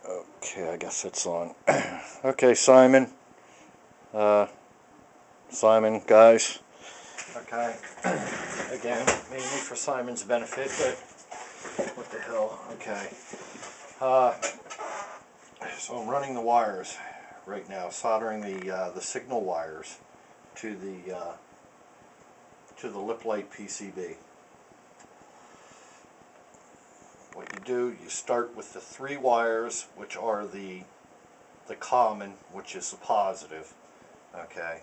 Okay, I guess it's on. Okay, Simon. Simon, guys. Okay. Again, mainly for Simon's benefit, but what the hell? Okay. So I'm running the wires right now, soldering the signal wires to the lip light PCB. What you do, you start with the 3 wires, which are the common, which is the positive, okay,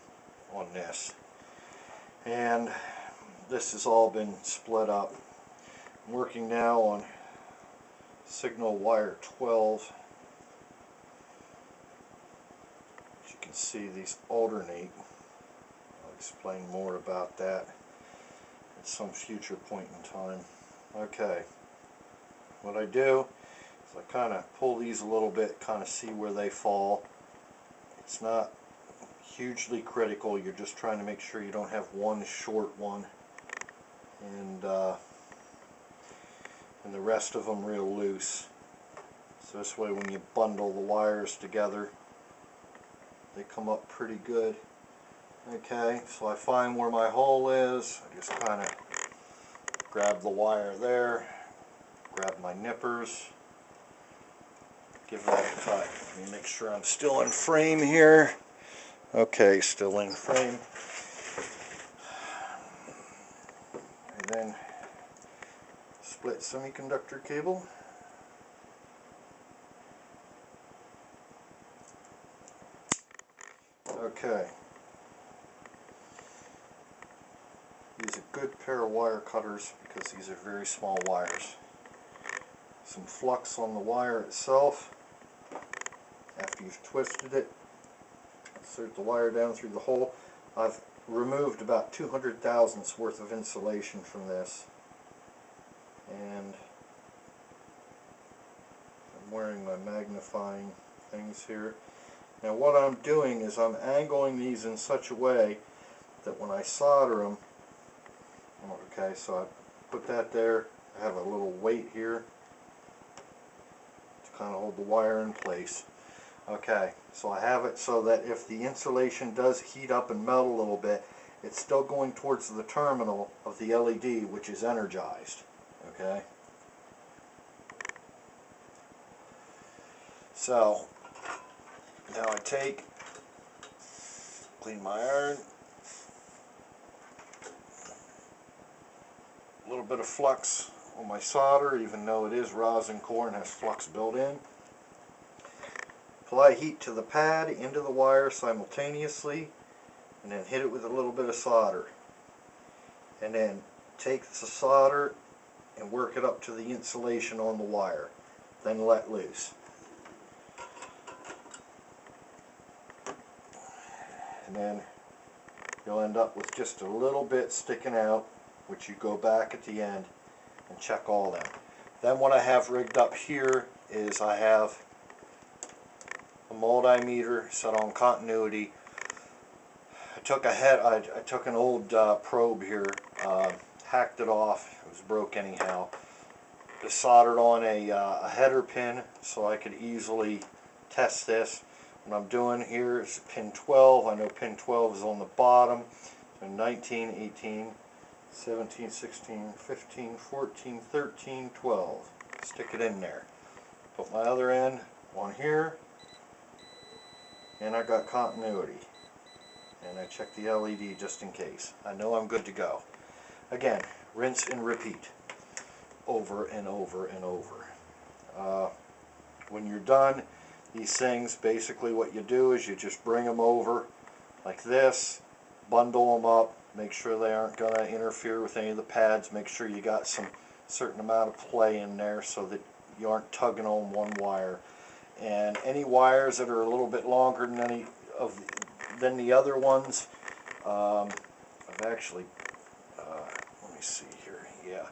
on this. And this has all been split up. I'm working now on signal wire 12. As you can see, these alternate. I'll explain more about that at some future point in time. Okay. What I do is I kind of pull these a little bit, kind of see where they fall. It's not hugely critical. You're just trying to make sure you don't have one short one, and the rest of them real loose. So this way, when you bundle the wires together, they come up pretty good. Okay, so I find where my hole is. I just kind of grab the wire there. Grab my nippers, give that a cut. Let me make sure I'm still in frame here. Okay, still in frame. And then split semiconductor cable. Okay. Use a good pair of wire cutters because these are very small wires. Some flux on the wire itself. After you've twisted it, insert the wire down through the hole. I've removed about 200 thousandths worth of insulation from this, and I'm wearing my magnifying things here. Now what I'm doing is I'm angling these in such a way that when I solder them, okay, so I put that there. I have a little weight here to kind of hold the wire in place. Okay, so I have it so that if the insulation does heat up and melt a little bit, it's still going towards the terminal of the LED, which is energized. Okay, so now I clean my iron, a little bit of flux on my solder, even though it is rosin core and has flux built in. Apply heat to the pad, into the wire simultaneously, and then hit it with a little bit of solder. And then take the solder and work it up to the insulation on the wire. Then let loose. And then you'll end up with just a little bit sticking out, which you go back at the end and check all that. Then what I have rigged up here is I have a multimeter set on continuity. I took an old probe here, hacked it off. It was broke anyhow. Just soldered on a header pin so I could easily test this. What I'm doing here is pin 12. I know pin 12 is on the bottom. So 19, 18, 17, 16, 15, 14, 13, 12. Stick it in there. Put my other end on here. And I got continuity. And I check the LED just in case. I know I'm good to go. Again, rinse and repeat. Over and over and over. When you're done, these things, basically what you do is you just bring them over like this, bundle them up, make sure they aren't going to interfere with any of the pads, make sure you got some certain amount of play in there so that you aren't tugging on one wire. And any wires that are a little bit longer than the other ones, I've actually, let me see here, yeah,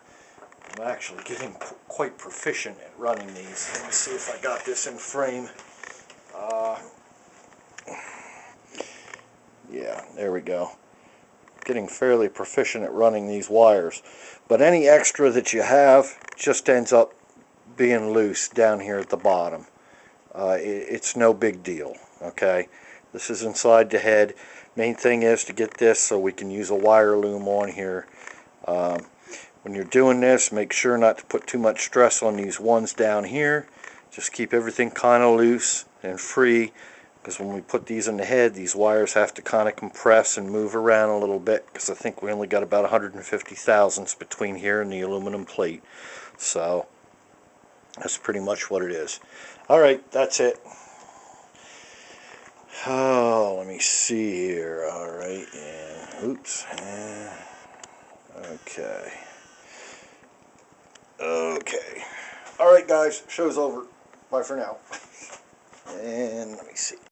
I'm actually getting quite proficient at running these. Let me see if I got this in frame. Yeah, there we go. Getting fairly proficient at running these wires. But any extra that you have just ends up being loose down here at the bottom. It's no big deal. Okay, this is inside the head. Main thing is to get this so we can use a wire loom on here. When you're doing this, make sure not to put too much stress on these ones down here. Just keep everything kind of loose and free, because when we put these in the head, these wires have to kind of compress and move around a little bit, because I think we only got about 150 thousandths between here and the aluminum plate. So that's pretty much what it is. Alright, that's it. Oh, let me see here. Alright, yeah. Oops. Okay. Okay. Alright guys, show's over. Bye for now. And let me see.